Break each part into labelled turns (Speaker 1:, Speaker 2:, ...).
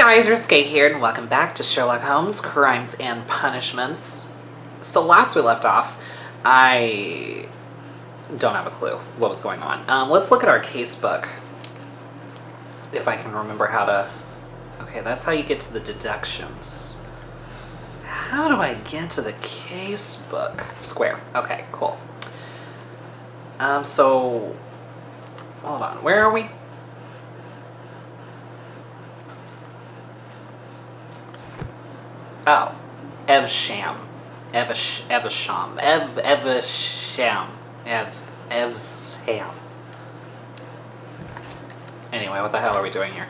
Speaker 1: guys, Risque here, and welcome back to Sherlock Holmes, Crimes and Punishments. So last we left off, I don't have a clue what was going on. Let's look at our case book. If I can remember how to... Okay, that's how you get to the deductions. How do I get to the case book? Square. Okay, cool. So... Hold on, where are we? Oh, Evsham. Evsham. Evsham. Anyway, what the hell are we doing here?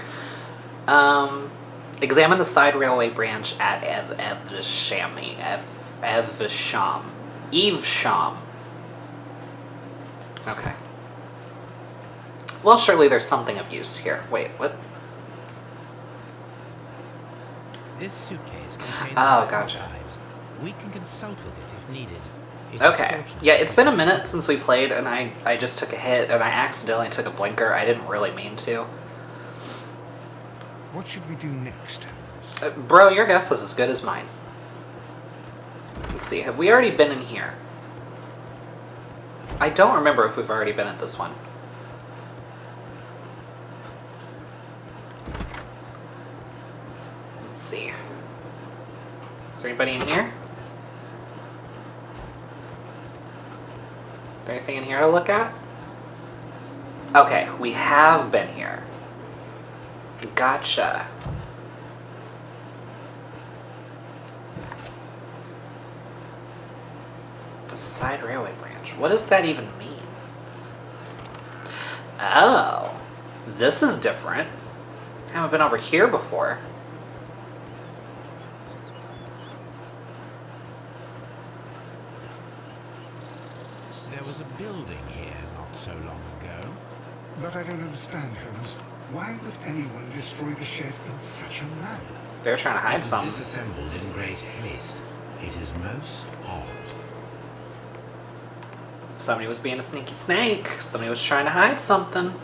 Speaker 1: Examine the side railway branch at Evsham. Evsham. Okay. Well, surely there's something of use here. Wait, what?
Speaker 2: This suitcase contains
Speaker 1: gotcha.
Speaker 2: archives. We can consult with it if needed.
Speaker 1: Okay. Yeah, it's been a minute since we played, and I just took a hit, and I accidentally took a blinker. I didn't really mean to.
Speaker 3: What should we do next, Holmes?
Speaker 1: Bro, your guess is as good as mine. Let's see, have we already been in here? I don't remember if we've already been at this one. Let's see. Is there anybody in here? Is there anything in here to look at? Okay, we have been here. Gotcha. The side railway branch. What does that even mean? Oh, this is different. Haven't been over here before.
Speaker 2: There was a building here not so long ago.
Speaker 3: But I don't understand, Holmes. Why would anyone destroy the shed in such a manner?
Speaker 1: They're trying to hide
Speaker 2: It was
Speaker 1: something.
Speaker 2: disassembled in great haste. It is most odd.
Speaker 1: Somebody was being a sneaky snake. Somebody was trying to hide something.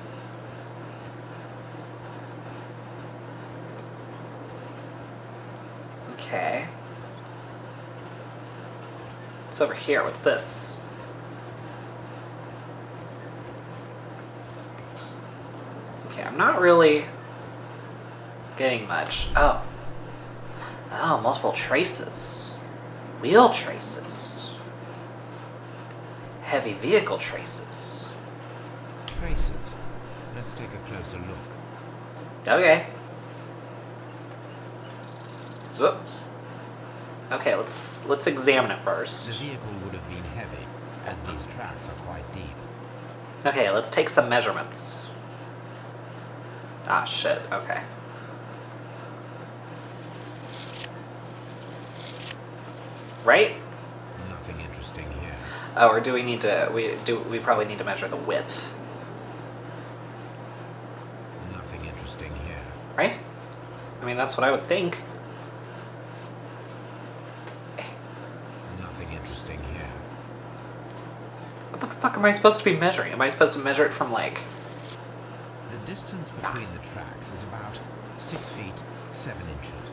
Speaker 1: Okay. What's over here? What's this? Okay, I'm not really getting much. Oh. Oh, multiple traces. Wheel traces. Heavy vehicle traces.
Speaker 2: Traces. Let's take a closer look.
Speaker 1: Okay. Whoop. Okay, let's examine it first.
Speaker 2: The vehicle would have been heavy, as these tracks are quite deep.
Speaker 1: Okay, let's take some measurements. Ah, shit. Okay. Right?
Speaker 2: Nothing interesting here.
Speaker 1: Oh, or do we need to? We probably need to measure the width,
Speaker 2: Nothing interesting here.
Speaker 1: right? I mean, that's what I would think.
Speaker 2: Nothing interesting here.
Speaker 1: What the fuck am I supposed to be measuring? Am I supposed to measure it from like?
Speaker 2: The distance between the tracks is about 6 feet 7 inches.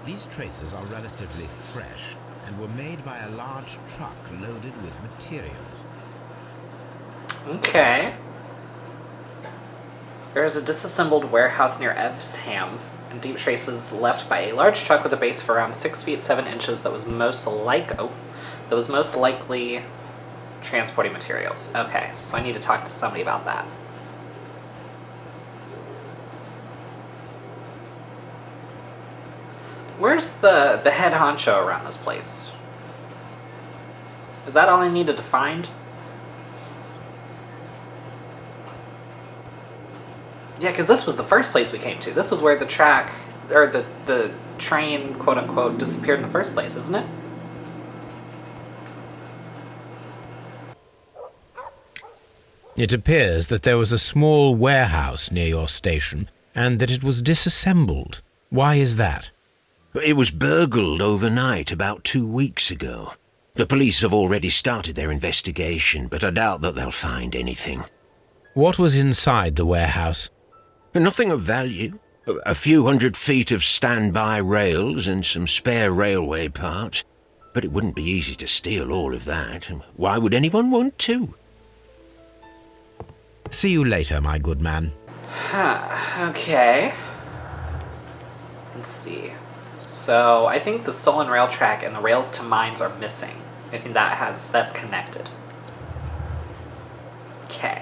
Speaker 2: These traces are relatively fresh and were made by a large truck loaded with materials.
Speaker 1: Okay. There is a disassembled warehouse near Evsham, and deep traces left by a large truck with a base of around 6 feet 7 inches that was most likely transporting materials. Okay, so I need to talk to somebody about that. Where's the head honcho around this place? Is that all I needed to find? Yeah, because this was the first place we came to. This is where the track, or the train, quote-unquote, disappeared in the first place, isn't it?
Speaker 2: It appears that there was a small warehouse near your station and that it was disassembled. Why is that?
Speaker 4: It was burgled overnight about 2 weeks ago. The police have already started their investigation, but I doubt that they'll find anything.
Speaker 2: What was inside the warehouse?
Speaker 4: Nothing of value. A few 100 feet of standby rails and some spare railway parts. But it wouldn't be easy to steal all of that. Why would anyone want to?
Speaker 2: See you later, my good man.
Speaker 1: Huh, okay. Let's see. So, I think the stolen rail track and the rails to mines are missing. I think that's connected. Okay.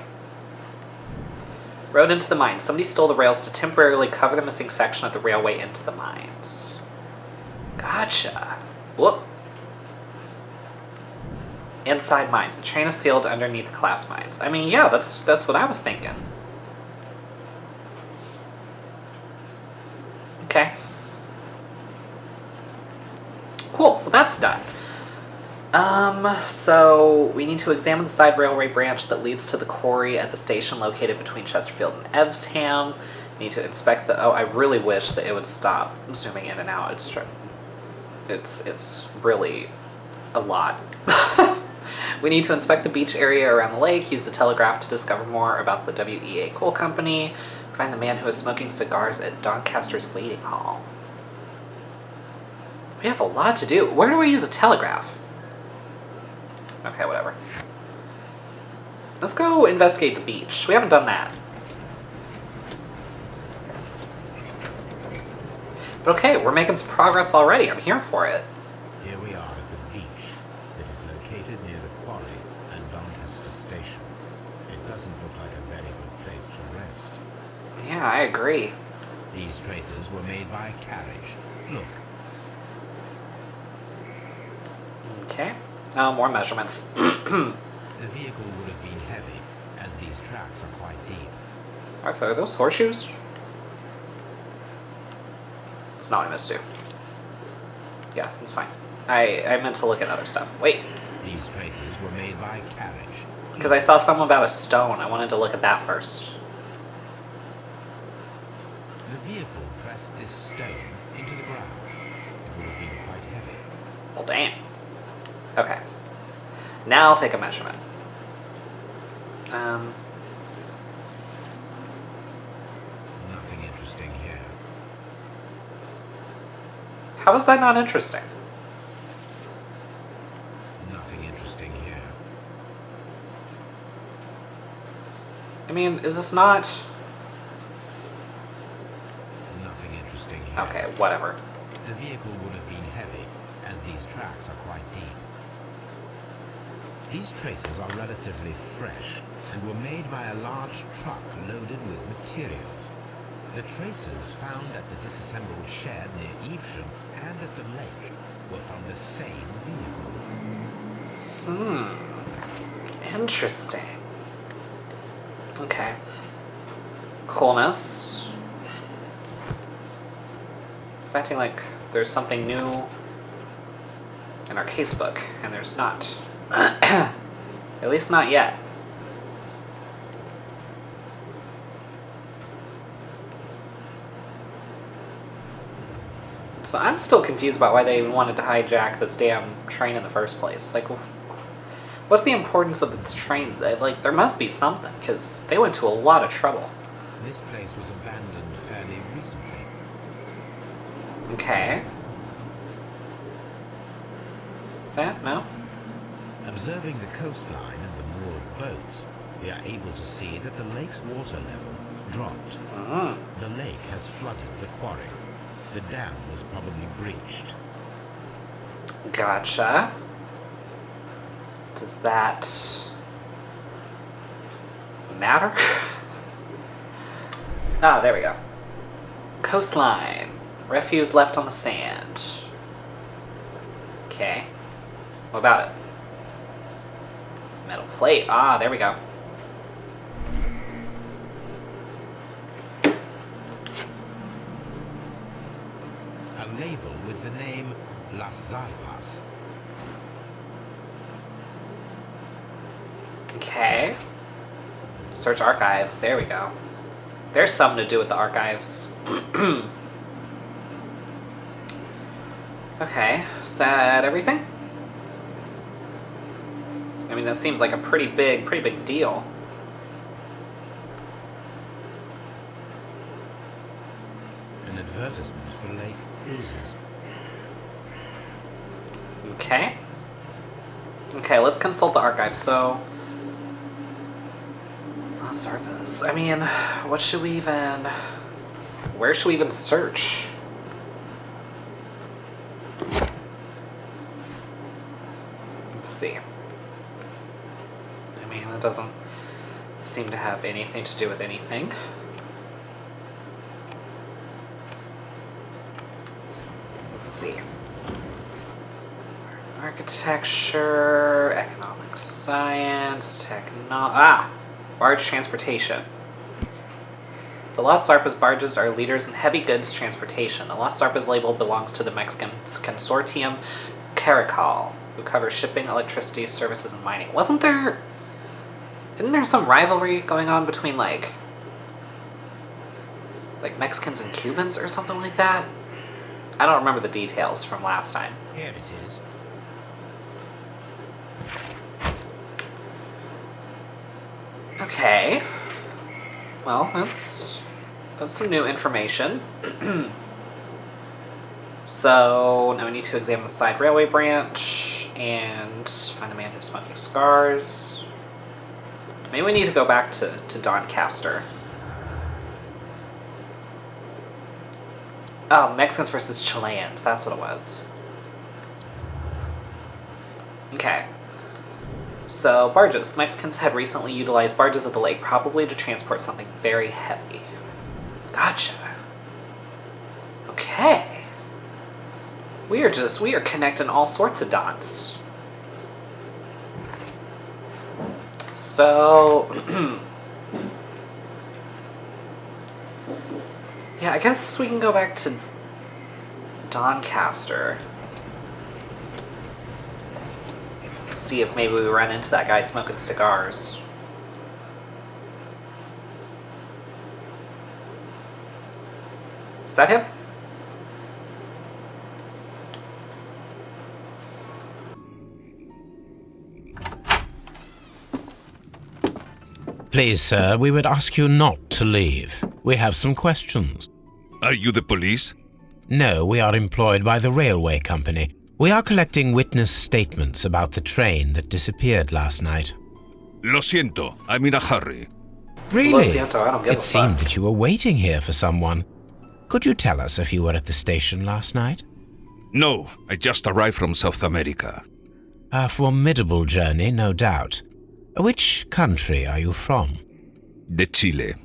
Speaker 1: Road into the mines. Somebody stole the rails to temporarily cover the missing section of the railway into the mines. Gotcha. Whoop. Inside mines. The train is sealed underneath the collapsed mines. I mean, yeah, that's what I was thinking. Okay. Cool, so that's done. So we need to examine the side railway branch that leads to the quarry at the station located between Chesterfield and Evesham. We need to inspect the... Oh, I really wish that it would stop zooming in and out. It's really a lot. We need to inspect the beach area around the lake, use the telegraph to discover more about the WEA Coal Company, find the man who is smoking cigars at Doncaster's waiting hall. We have a lot to do. Where do we use a telegraph? Okay, whatever. Let's go investigate the beach. We haven't done that. But okay, we're making some progress already. I'm here for it.
Speaker 2: Here we are at the beach that is located near the quarry and Doncaster station. It doesn't look like a very good place to rest.
Speaker 1: Yeah, I agree.
Speaker 2: These traces were made by carriage. Look.
Speaker 1: Okay. More measurements.
Speaker 2: The vehicle would have been heavy, as these tracks are quite deep.
Speaker 1: Alright, so are those horseshoes? It's not what I missed to. Yeah, it's fine. I meant to look at other stuff. Wait.
Speaker 2: These traces were made by carriage.
Speaker 1: Because I saw something about a stone. I wanted to look at that first.
Speaker 2: The vehicle pressed this stone into the ground. It would have been quite heavy.
Speaker 1: Well, damn. Okay. Now I'll take a measurement.
Speaker 2: Nothing interesting here.
Speaker 1: How is that not interesting?
Speaker 2: Nothing interesting here.
Speaker 1: I mean, is this not...
Speaker 2: Nothing interesting here.
Speaker 1: Okay, whatever.
Speaker 2: The vehicle would have been heavy, as these tracks are quite deep. These traces are relatively fresh and were made by a large truck loaded with materials. The traces found at the disassembled shed near Evesham and at the lake were from the same vehicle.
Speaker 1: Interesting. Okay. Coolness. It's acting like there's something new in our casebook, and there's not. At least not yet. So I'm still confused about why they even wanted to hijack this damn train in the first place. Like, what's the importance of the train? Like, there must be something, because they went to a lot of trouble.
Speaker 2: This place was abandoned fairly recently.
Speaker 1: Okay. Is that? No?
Speaker 2: Observing the coastline and the moored boats, we are able to see that the lake's water level dropped. The lake has flooded the quarry. The dam was probably breached.
Speaker 1: Gotcha. Does that matter? Ah, there we go. Coastline. Refuse left on the sand. Okay. What about it? Metal plate. Ah, there we go.
Speaker 2: A label with the name Las Zarpas.
Speaker 1: Okay. Search archives. There we go. There's something to do with the archives. Okay. Is that everything? I mean, that seems like a pretty big deal.
Speaker 2: an advertisement for lake cruises.
Speaker 1: Okay. Okay, let's consult the archive. So, Lost Arpos. I mean, what should we even... Where should we even search? Let's see. I mean, that doesn't seem to have anything to do with anything. Let's see. Architecture, economic science, barge transportation. The Lost Sarpas barges are leaders in heavy goods transportation. The Lost Sarpas label belongs to the Mexican consortium Caracal, who covers shipping, electricity, services, and mining. Isn't there some rivalry going on between like Mexicans and Cubans or something like that? I don't remember the details from last time.
Speaker 2: Here it is.
Speaker 1: Okay. Well, that's some new information. So now we need to examine the side railway branch and find the man who's smoking cigars. Maybe we need to go back to Doncaster. Oh, Mexicans versus Chileans. That's what it was. Okay. So, barges. The Mexicans had recently utilized barges at the lake, probably to transport something very heavy. Gotcha. Okay. We are connecting all sorts of dots. So, yeah, I guess we can go back to Doncaster. See if maybe we run into that guy smoking cigars. Is that him?
Speaker 2: Please, sir, we would ask you not to leave. We have some questions.
Speaker 5: Are you the police?
Speaker 2: No, we are employed by the railway company. We are collecting witness statements about the train that disappeared last night.
Speaker 5: Lo siento, I'm in a hurry.
Speaker 2: Really?
Speaker 1: Lo siento, I don't give a
Speaker 2: It seemed
Speaker 1: fuck.
Speaker 2: that you were waiting here for someone. Could you tell us if you were at the station last night?
Speaker 5: No, I just arrived from South America.
Speaker 2: A formidable journey, no doubt. Which country are you from?
Speaker 5: De Chile.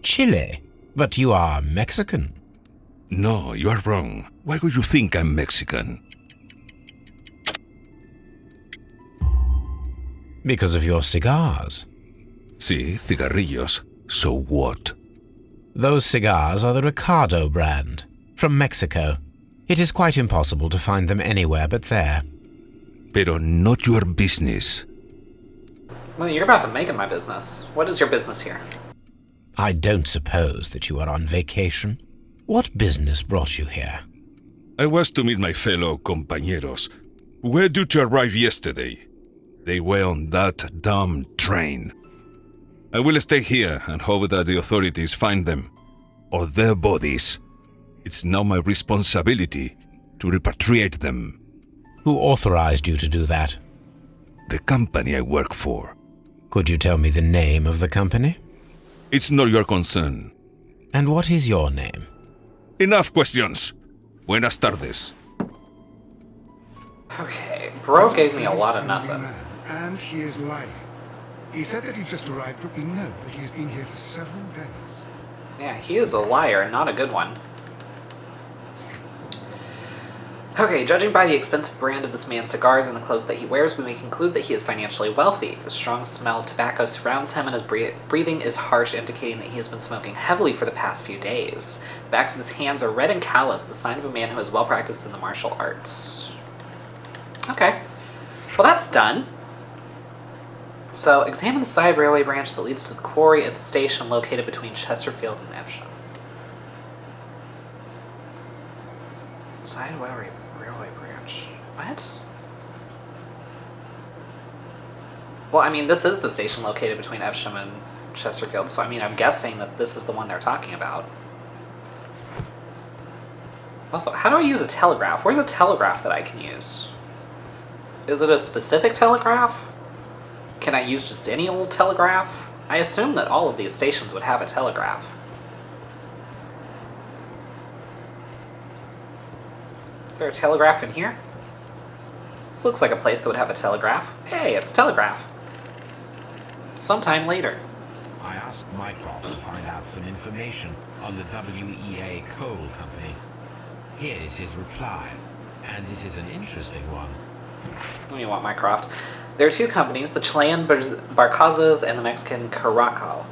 Speaker 2: Chile? But you are Mexican.
Speaker 5: No, you are wrong. Why would you think I'm Mexican?
Speaker 2: Because of your cigars.
Speaker 5: Sí, cigarrillos. So what?
Speaker 2: Those cigars are the Ricardo brand, from Mexico. It is quite impossible to find them anywhere but there.
Speaker 5: Pero not your business.
Speaker 1: Well, you're about to make it my business. What is your business here?
Speaker 2: I don't suppose that you are on vacation. What business brought you here?
Speaker 5: I was to meet my fellow compañeros, who were due to arrive yesterday. They were on that damn train. I will stay here and hope that the authorities find them, or their bodies. It's now my responsibility to repatriate them.
Speaker 2: Who authorized you to do that?
Speaker 5: The company I work for.
Speaker 2: Could you tell me the name of the company?
Speaker 5: It's not your concern.
Speaker 2: And what is your name?
Speaker 5: Enough questions. Buenas tardes.
Speaker 1: Okay, bro gave me a lot of nothing.
Speaker 3: And he is lying. He said that he just arrived, but we know that he has been here for several days.
Speaker 1: Yeah, he is a liar, not a good one. Okay, judging by the expensive brand of this man's cigars and the clothes that he wears, we may conclude that he is financially wealthy. The strong smell of tobacco surrounds him, and his breathing is harsh, indicating that he has been smoking heavily for the past few days. The backs of his hands are red and calloused, the sign of a man who is well practiced in the martial arts. Okay. Well, that's done. So, examine the side railway branch that leads to the quarry at the station located between Chesterfield and Evesham. Side railway branch. What? Well, I mean, this is the station located between Evesham and Chesterfield, so I mean, I'm guessing that this is the one they're talking about. Also, how do I use a telegraph? Where's a telegraph that I can use? Is it a specific telegraph? Can I use just any old telegraph? I assume that all of these stations would have a telegraph. Is there a telegraph in here? This looks like a place that would have a telegraph. Hey, it's a telegraph. Sometime later.
Speaker 2: I asked Mycroft to find out some information on the WEA Coal Company. Here is his reply, and it is an interesting one.
Speaker 1: What do you want, Mycroft? There are two companies, the Chilean Barcazas and the Mexican Caracal.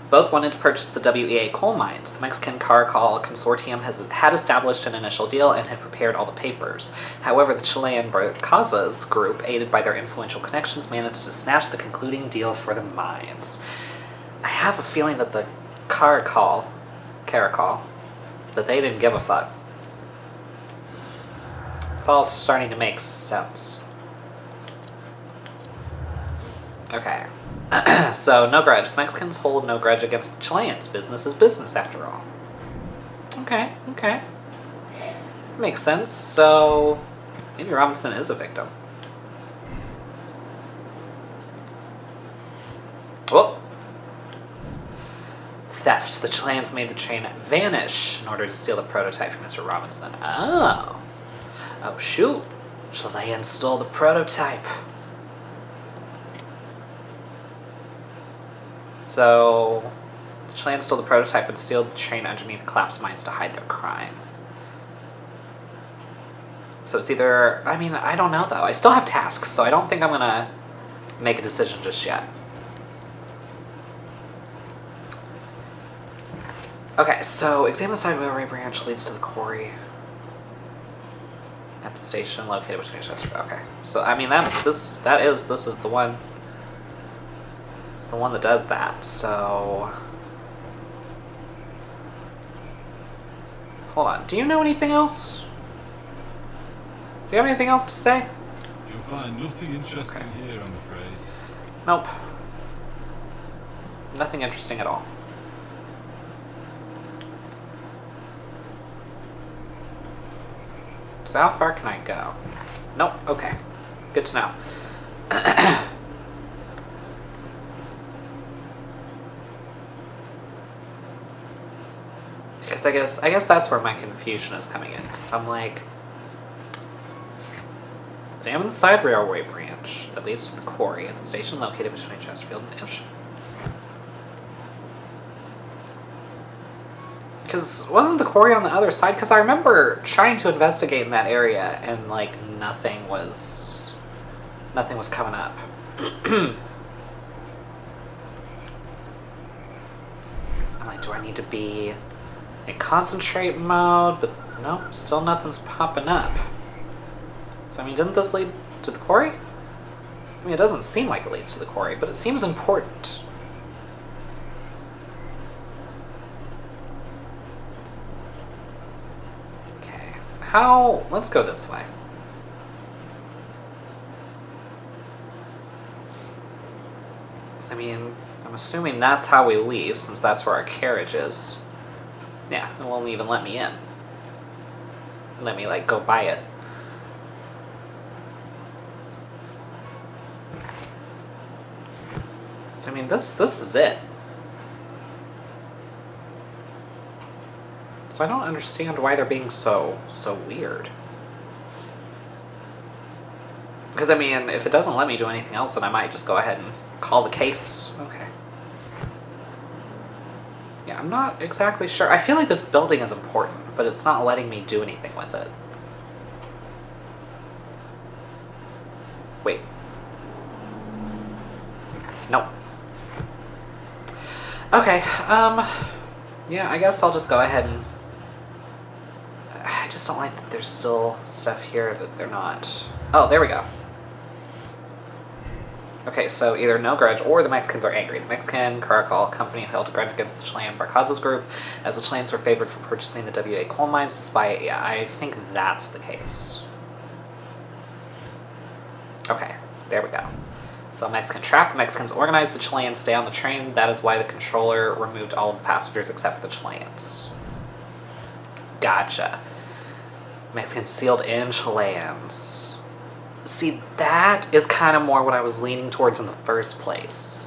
Speaker 1: Both wanted to purchase the WEA coal mines. The Mexican Caracal consortium had established an initial deal and had prepared all the papers. However, the Chilean Barcazas group, aided by their influential connections, managed to snatch the concluding deal for the mines. I have a feeling that the Caracal, that they didn't give a fuck. It's all starting to make sense. Okay. So, no grudge. The Mexicans hold no grudge against the Chileans. Business is business, after all. Okay. Makes sense. So, maybe Robinson is a victim. Whoa. Theft. The Chileans made the train vanish in order to steal the prototype from Mr. Robinson. Oh. Oh, shoot. Chileans stole the prototype. So, the Chileans stole the prototype and sealed the train underneath collapsed mines to hide their crime. So it's either... I mean, I don't know, though. I still have tasks, so I don't think I'm going to make a decision just yet. Okay, so examine the side railway branch leads to the quarry at the station located between Chester. Okay, so I mean this is the one. It's the one that does that. So hold on. Do you know anything else? Do you have anything else to say?
Speaker 6: You'll find nothing interesting here, I'm afraid.
Speaker 1: Nope. Nothing interesting at all. So how far can I go? Nope. Okay. Good to know. I guess that's where my confusion is coming in. 'Cause I'm like, examine the side railway branch that leads to the quarry at the station located between Chesterfield and Evesham. Because wasn't the quarry on the other side? Because I remember trying to investigate in that area and like nothing was coming up. I'm like, do I need to be in concentrate mode? But no, still nothing's popping up. So I mean, didn't this lead to the quarry? I mean, it doesn't seem like it leads to the quarry, but it seems important. Let's go this way. So, I mean, I'm assuming that's how we leave, since that's where our carriage is. Yeah, it won't even let me in. Let me, like, go by it. So, I mean, this is it. So I don't understand why they're being so weird. Because, I mean, if it doesn't let me do anything else, then I might just go ahead and call the case. Okay. Yeah, I'm not exactly sure. I feel like this building is important, but it's not letting me do anything with it. Wait. Nope. Okay, yeah, I guess I'll just go ahead and... I just don't like that there's still stuff here that they're not... Oh, there we go. Okay, so either no grudge or the Mexicans are angry. The Mexican Caracol Company held a grudge against the Chilean Barcazas group, as the Chileans were favored for purchasing the WA coal mines despite... Yeah, I think that's the case. Okay, there we go. So Mexican trap. The Mexicans organized the Chileans stay on the train. That is why the controller removed all of the passengers except for the Chileans. Gotcha. Mexicans sealed in Chileans. See, that is kind of more what I was leaning towards in the first place.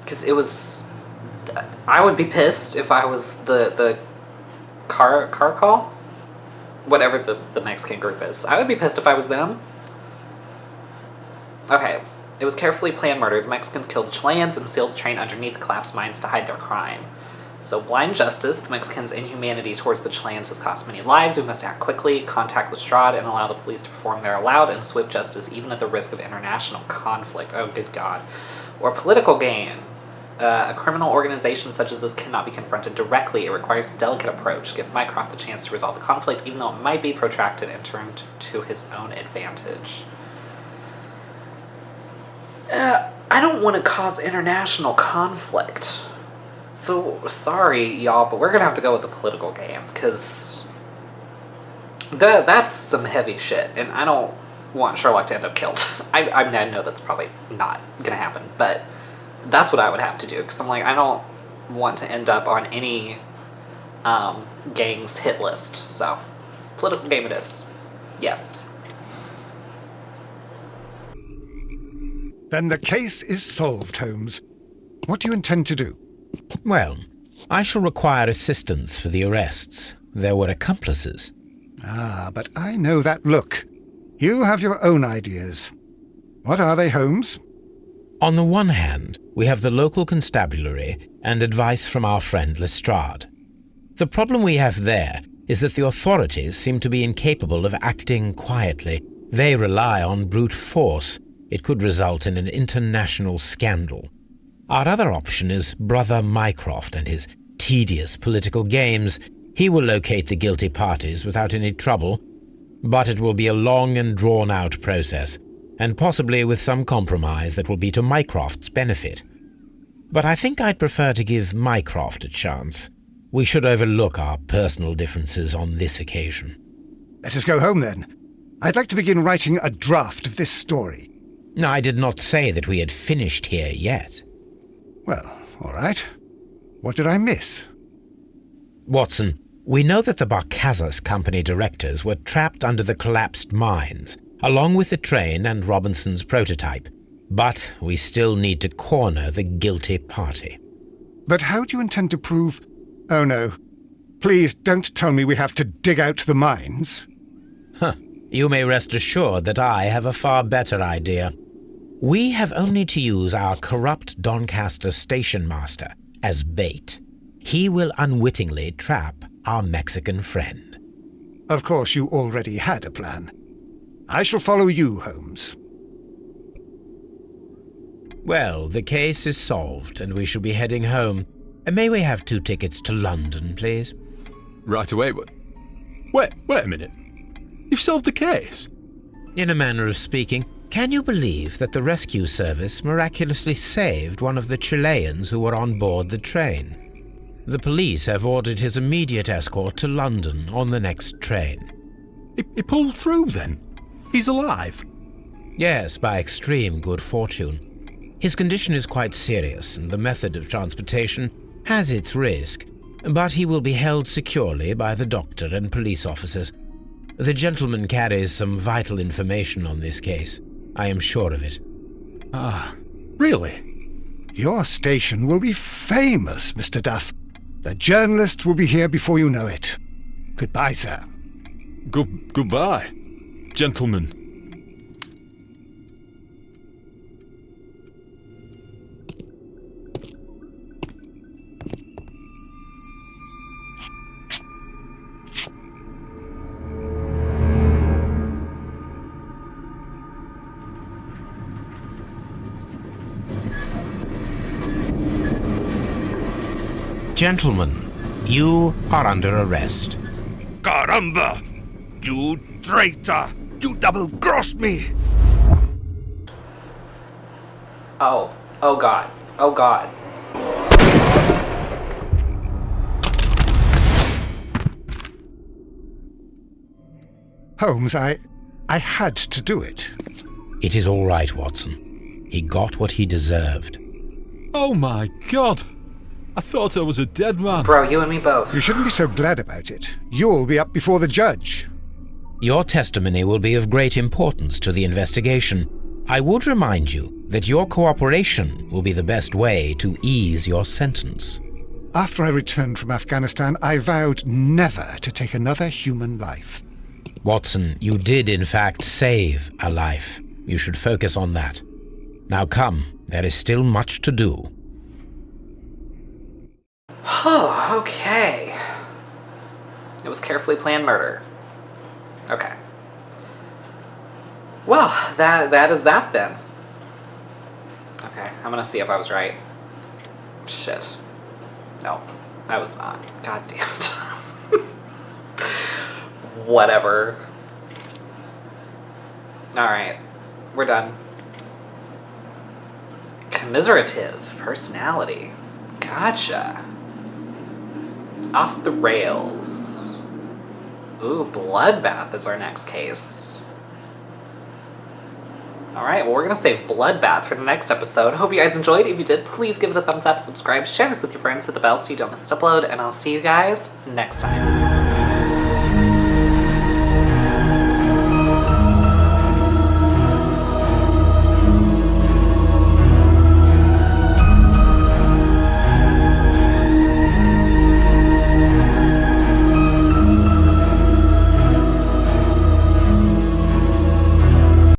Speaker 1: Because it was... I would be pissed if I was the car call? Whatever the Mexican group is. I would be pissed if I was them. Okay. It was carefully planned murder. The Mexicans killed the Chileans and sealed the train underneath the collapsed mines to hide their crime. So, blind justice, the Mexicans' inhumanity towards the Chileans has cost many lives. We must act quickly, contact Lestrade, and allow the police to perform their loud and swift justice, even at the risk of international conflict. Oh, good God. Or political gain. A criminal organization such as this cannot be confronted directly. It requires a delicate approach. Give Mycroft the chance to resolve the conflict, even though it might be protracted and turned to his own advantage. I don't want to cause international conflict. So, sorry, y'all, but we're going to have to go with the political game, because that's some heavy shit, and I don't want Sherlock to end up killed. I mean, I know that's probably not going to happen, but that's what I would have to do, because I'm like, I don't want to end up on any gang's hit list, so political game it is. Yes.
Speaker 3: Then the case is solved, Holmes. What do you intend to do?
Speaker 4: Well, I shall require assistance for the arrests. There were accomplices.
Speaker 3: Ah, but I know that look. You have your own ideas. What are they, Holmes?
Speaker 4: On the one hand, we have the local constabulary and advice from our friend Lestrade. The problem we have there is that the authorities seem to be incapable of acting quietly. They rely on brute force. It could result in an international scandal. Our other option is Brother Mycroft and his tedious political games. He will locate the guilty parties without any trouble, but it will be a long and drawn-out process, and possibly with some compromise that will be to Mycroft's benefit. But I think I'd prefer to give Mycroft a chance. We should overlook our personal differences on this occasion.
Speaker 3: Let us go home, then. I'd like to begin writing a draft of this story.
Speaker 4: No, I did not say that we had finished here yet.
Speaker 3: Well, all right. What did I miss?
Speaker 4: Watson, we know that the Barcazas Company directors were trapped under the collapsed mines, along with the train and Robinson's prototype. But we still need to corner the guilty party.
Speaker 3: But how do you intend to prove... Oh, no. Please don't tell me we have to dig out the mines.
Speaker 4: Huh. You may rest assured that I have a far better idea. We have only to use our corrupt Doncaster station master as bait. He will unwittingly trap our Mexican friend.
Speaker 3: Of course, you already had a plan. I shall follow you, Holmes.
Speaker 4: Well, the case is solved, and we shall be heading home. May we have 2 tickets to London, please?
Speaker 7: Right away. Wait a minute. You've solved the case?
Speaker 4: In a manner of speaking. Can you believe that the rescue service miraculously saved one of the Chileans who were on board the train? The police have ordered his immediate escort to London on the next train.
Speaker 7: He pulled through, then? He's alive?
Speaker 4: Yes, by extreme good fortune. His condition is quite serious, and the method of transportation has its risk, but he will be held securely by the doctor and police officers. The gentleman carries some vital information on this case. I am sure of it.
Speaker 7: Ah, really?
Speaker 3: Your station will be famous, Mr. Duff. The journalists will be here before you know it. Goodbye, sir.
Speaker 6: Goodbye, gentlemen.
Speaker 4: Gentlemen, you are under arrest.
Speaker 5: Caramba! You traitor! You double-crossed me!
Speaker 1: Oh. Oh god. Oh god.
Speaker 3: Holmes, I had to do it.
Speaker 4: It is all right, Watson. He got what he deserved.
Speaker 7: Oh my god! I thought I was a dead man.
Speaker 1: Bro, you and me both.
Speaker 3: You shouldn't be so glad about it. You'll be up before the judge.
Speaker 4: Your testimony will be of great importance to the investigation. I would remind you that your cooperation will be the best way to ease your sentence.
Speaker 3: After I returned from Afghanistan, I vowed never to take another human life.
Speaker 4: Watson, you did in fact save a life. You should focus on that. Now come, there is still much to do.
Speaker 1: Oh, okay. It was carefully planned murder. Okay. Well, that is that then. Okay, I'm gonna see if I was right. Shit. No, I was not. God damn it. Whatever. Alright, we're done. Commiserative personality. Gotcha. Off the rails. Ooh, bloodbath is our next case. Alright, well, we're going to save bloodbath for the next episode. Hope you guys enjoyed. If you did, please give it a thumbs up, subscribe, share this with your friends, hit the bell so you don't miss an upload, and I'll see you guys next time.